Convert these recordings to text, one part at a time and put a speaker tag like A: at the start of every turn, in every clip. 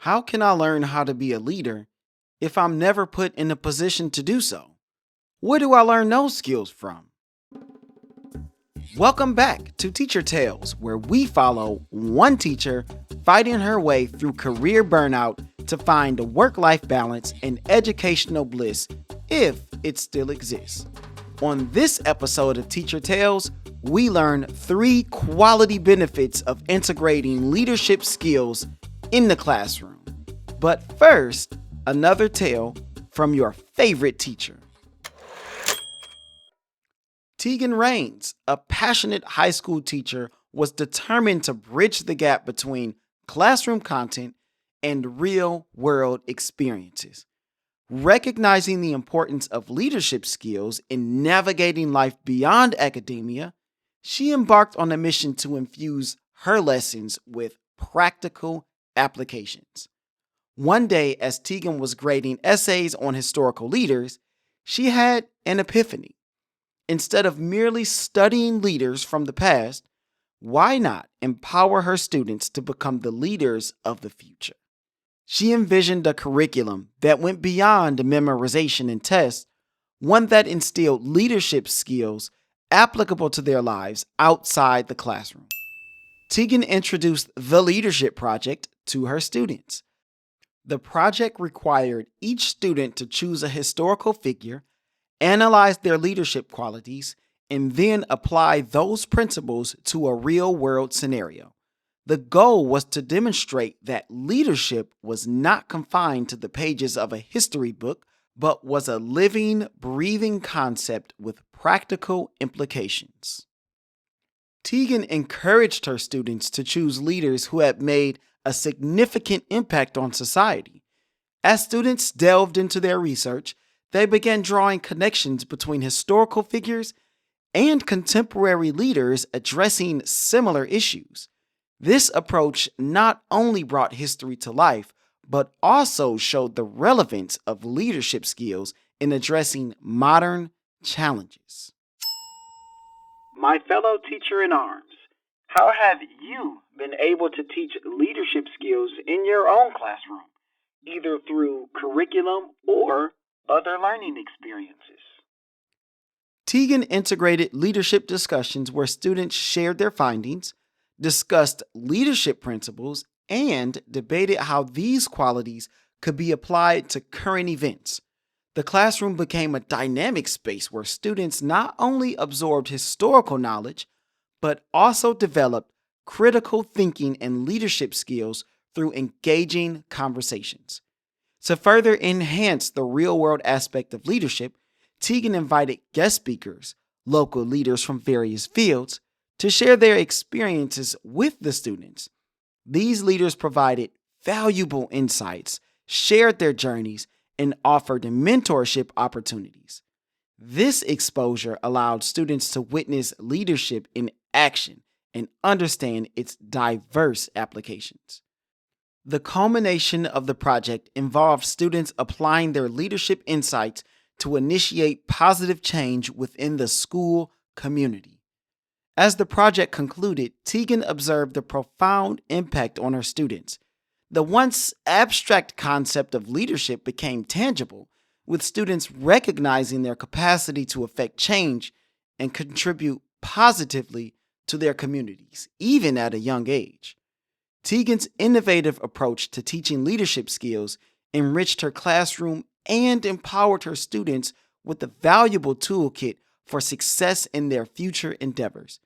A: How can I learn how to be a leader if I'm never put in a position to do so? Where do I learn those skills from? Welcome back to Teacher Tales, where we follow one teacher fighting her way through career burnout to find a work-life balance and educational bliss, if it still exists. On this episode of Teacher Tales, we learn 3 quality benefits of integrating leadership skills in the classroom. But first, another tale from your favorite teacher. Teagan Raines, a passionate high school teacher, was determined to bridge the gap between classroom content and real-world experiences. Recognizing the importance of leadership skills in navigating life beyond academia, she embarked on a mission to infuse her lessons with practical applications. One day, as Teagan was grading essays on historical leaders, she had an epiphany. Instead of merely studying leaders from the past, why not empower her students to become the leaders of the future? She envisioned a curriculum that went beyond memorization and tests, one that instilled leadership skills applicable to their lives outside the classroom. Teagan introduced the Leadership Project to her students. The project required each student to choose a historical figure, analyze their leadership qualities, and then apply those principles to a real-world scenario. The goal was to demonstrate that leadership was not confined to the pages of a history book, but was a living, breathing concept with practical implications. Teagan encouraged her students to choose leaders who had made a significant impact on society. As students delved into their research, they began drawing connections between historical figures and contemporary leaders addressing similar issues. This approach not only brought history to life, but also showed the relevance of leadership skills in addressing modern challenges. My fellow teacher in arms, how have you been able to teach leadership skills in your own classroom, either through curriculum or other learning experiences? Teagan integrated leadership discussions where students shared their findings, discussed leadership principles, and debated how these qualities could be applied to current events. The classroom became a dynamic space where students not only absorbed historical knowledge, but also developed critical thinking and leadership skills through engaging conversations. To further enhance the real-world aspect of leadership, Teagan invited guest speakers, local leaders from various fields, to share their experiences with the students. These leaders provided valuable insights, shared their journeys, and offered mentorship opportunities. This exposure allowed students to witness leadership in action and understand its diverse applications. The culmination of the project involved students applying their leadership insights to initiate positive change within the school community. As the project concluded, Teagan observed the profound impact on her students. The once abstract concept of leadership became tangible, with students recognizing their capacity to affect change and contribute positively to their communities, even at a young age. Teagan's innovative approach to teaching leadership skills enriched her classroom and empowered her students with a valuable toolkit for success in their future endeavors.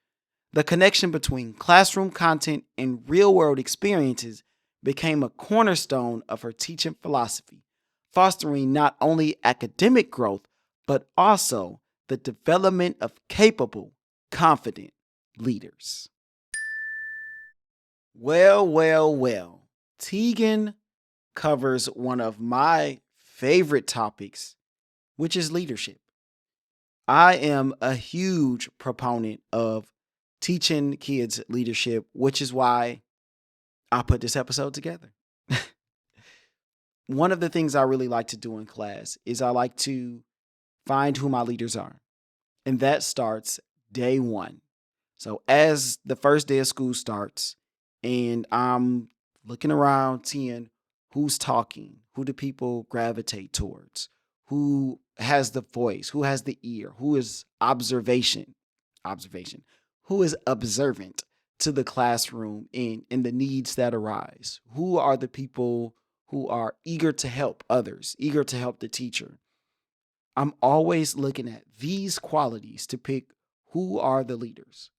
A: The connection between classroom content and real-world experiences became a cornerstone of her teaching philosophy, fostering not only academic growth, but also the development of capable, confident leaders. Well. Teagan covers one of my favorite topics, which is leadership. I am a huge proponent of teaching kids leadership, which is why I put this episode together. One of the things I really like to do in class is I like to find who my leaders are. And that starts day one. So as the first day of school starts and I'm looking around seeing Who's talking? Who do people gravitate towards? Who has the voice? Who has the ear? Who is observation? Who is observant to the classroom and the needs that arise? Who are the people who are eager to help others, eager to help the teacher? I'm always looking at these qualities to pick who are the leaders,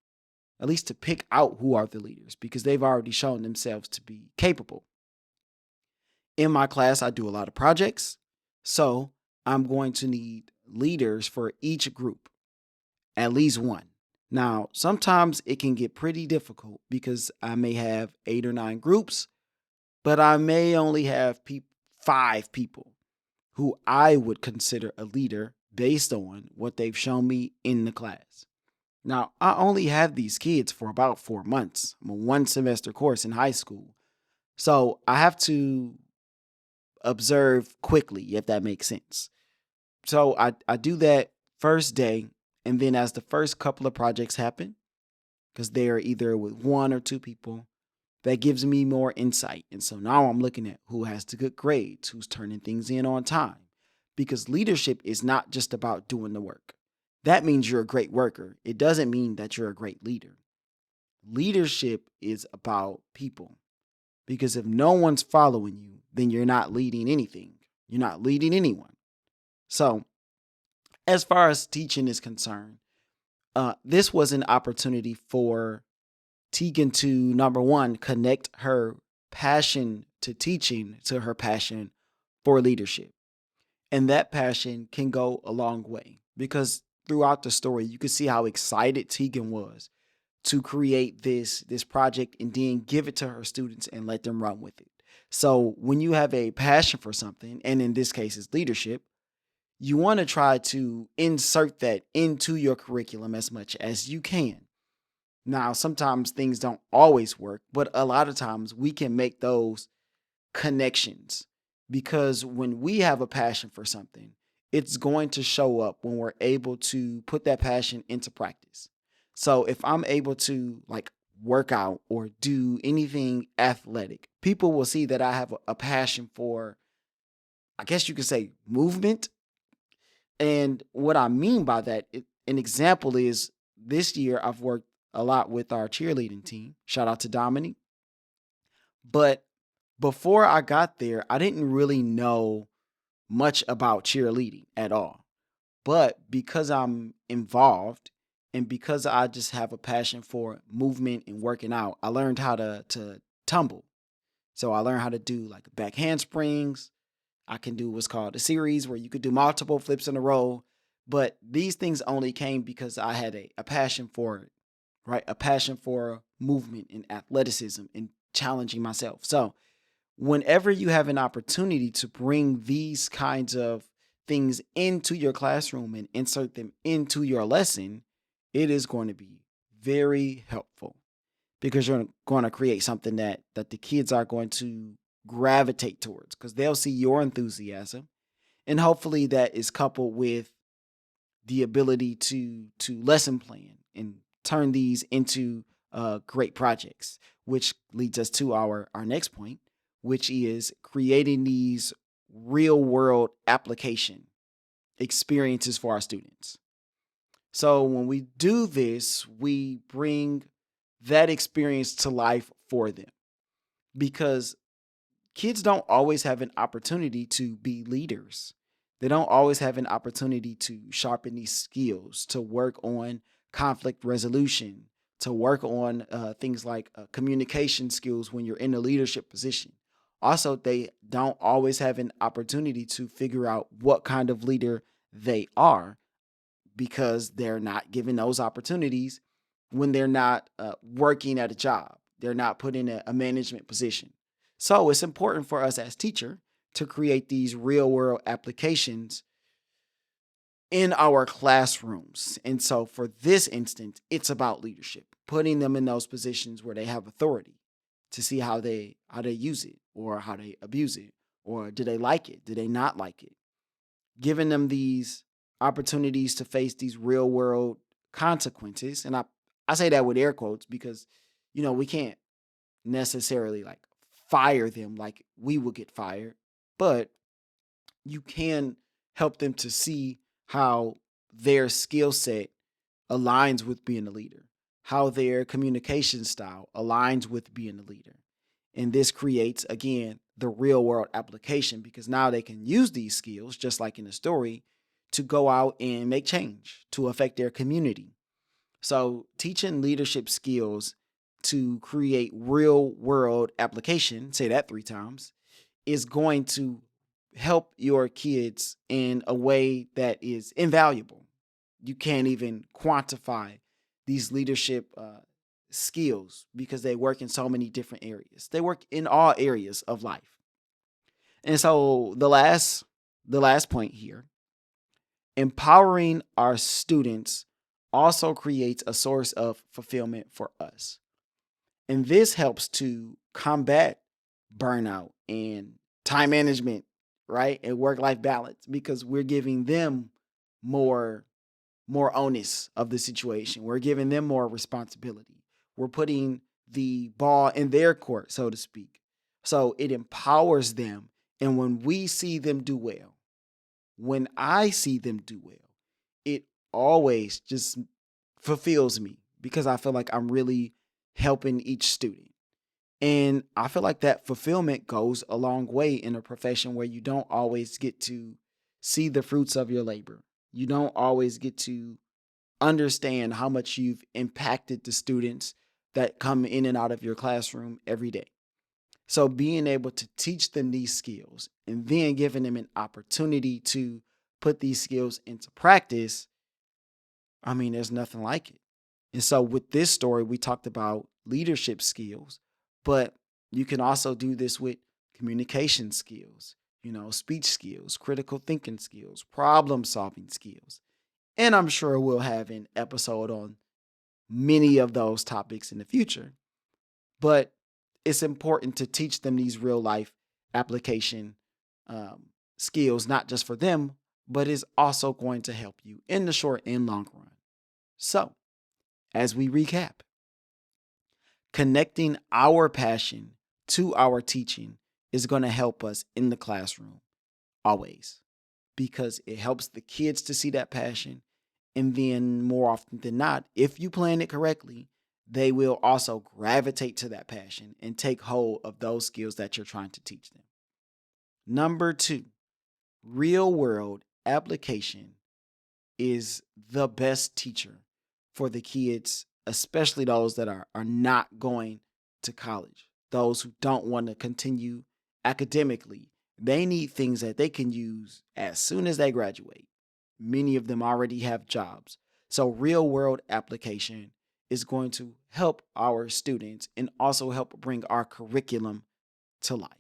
A: at least to pick out who are the leaders, because they've already shown themselves to be capable. In my class, I do a lot of projects, so I'm going to need leaders for each group, at least one. Now, sometimes it can get pretty difficult because I may have 8 or 9 groups, but I may only have 5 people who I would consider a leader based on what they've shown me in the class. Now, I only have these kids for about 4 months. I'm a 1 semester course in high school. So I have to observe quickly, if that makes sense. So I do that first day. And then as the first couple of projects happen, because they're either with 1 or 2 people, that gives me more insight. And so now I'm looking at who has the good grades, who's turning things in on time. Because leadership is not just about doing the work. That means you're a great worker. It doesn't mean that you're a great leader. Leadership is about people. Because if no one's following you, then you're not leading anything. You're not leading anyone. So, as far as teaching is concerned, this was an opportunity for Teagan to, number one, connect her passion to teaching to her passion for leadership. And that passion can go a long way because throughout the story, you can see how excited Teagan was to create this project and then give it to her students and let them run with it. So when you have a passion for something, and in this case it's leadership, you want to try to insert that into your curriculum as much as you can. Now, sometimes things don't always work, but a lot of times we can make those connections because when we have a passion for something, it's going to show up when we're able to put that passion into practice. So if I'm able to like work out or do anything athletic, people will see that I have a passion for, I guess you could say, movement. And what I mean by that, an example is this year I've worked a lot with our cheerleading team. Shout out to Dominique. But before I got there, I didn't really know much about cheerleading at all. But because I'm involved and because I just have a passion for movement and working out, I learned how to tumble. So I learned how to do like back handsprings. I can do what's called a series where you could do multiple flips in a row. But these things only came because I had a passion for it, right? A passion for movement and athleticism and challenging myself. So whenever you have an opportunity to bring these kinds of things into your classroom and insert them into your lesson, it is going to be very helpful because you're going to create something that the kids are going to gravitate towards because they'll see your enthusiasm and hopefully that is coupled with the ability to lesson plan and turn these into great projects, which leads us to our next point, which is creating these real world application experiences for our students. So when we do this, we bring that experience to life for them because kids don't always have an opportunity to be leaders. They don't always have an opportunity to sharpen these skills, to work on conflict resolution, to work on things like communication skills when you're in a leadership position. Also, they don't always have an opportunity to figure out what kind of leader they are because they're not given those opportunities when they're not working at a job. They're not put in a management position. So it's important for us as teacher to create these real world applications in our classrooms. And so for this instance, it's about leadership, putting them in those positions where they have authority to see how they use it or how they abuse it or do they like it? Do they not like it? Giving them these opportunities to face these real world consequences. And I say that with air quotes because, we can't necessarily like fire them like we would get fired, but you can help them to see how their skill set aligns with being a leader, how their communication style aligns with being a leader. And this creates, again, the real world application because now they can use these skills, just like in the story, to go out and make change to affect their community. So, teaching leadership skills to create real world application, say that 3 times, is going to help your kids in a way that is invaluable. You can't even quantify these leadership skills because they work in so many different areas. They work in all areas of life. And so the last point here, empowering our students also creates a source of fulfillment for us. And this helps to combat burnout and time management, right? And work-life balance because we're giving them more onus of the situation. We're giving them more responsibility. We're putting the ball in their court, so to speak. So it empowers them. And when we see them do well, when I see them do well, it always just fulfills me because I feel like I'm really helping each student. And I feel like that fulfillment goes a long way in a profession where you don't always get to see the fruits of your labor. You don't always get to understand how much you've impacted the students that come in and out of your classroom every day. So being able to teach them these skills and then giving them an opportunity to put these skills into practice, I mean, there's nothing like it. And so with this story, we talked about leadership skills, but you can also do this with communication skills, speech skills, critical thinking skills, problem solving skills. And I'm sure we'll have an episode on many of those topics in the future. But it's important to teach them these real life application skills, not just for them, but is also going to help you in the short and long run. So, as we recap, connecting our passion to our teaching is going to help us in the classroom always because it helps the kids to see that passion. And then more often than not, if you plan it correctly, they will also gravitate to that passion and take hold of those skills that you're trying to teach them. Number 2, real world application is the best teacher for the kids, especially those that are not going to college, those who don't want to continue academically. They need things that they can use as soon as they graduate. Many of them already have jobs. So real world application is going to help our students and also help bring our curriculum to life.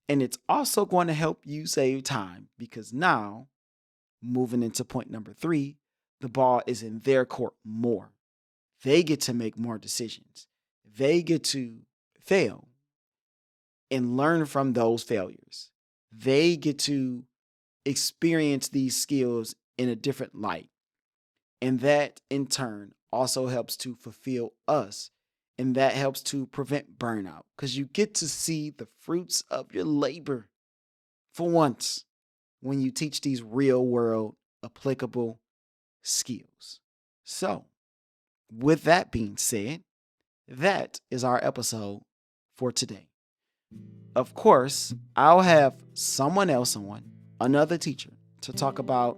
A: And it's also going to help you save time because now, moving into point number 3, the ball is in their court more. They get to make more decisions. They get to fail and learn from those failures. They get to experience these skills in a different light. And that in turn also helps to fulfill us. And that helps to prevent burnout because you get to see the fruits of your labor for once when you teach these real world applicable skills. So, with that being said, that is our episode for today. Of course, I'll have someone else on, another teacher, to talk about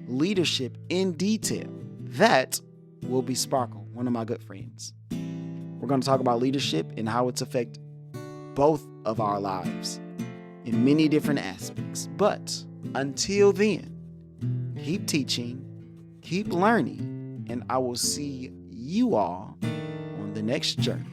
A: leadership in detail. That will be Sparkle, one of my good friends. We're going to talk about leadership and how it's affected both of our lives in many different aspects. But until then, keep teaching, keep learning, and I will see you all on the next journey.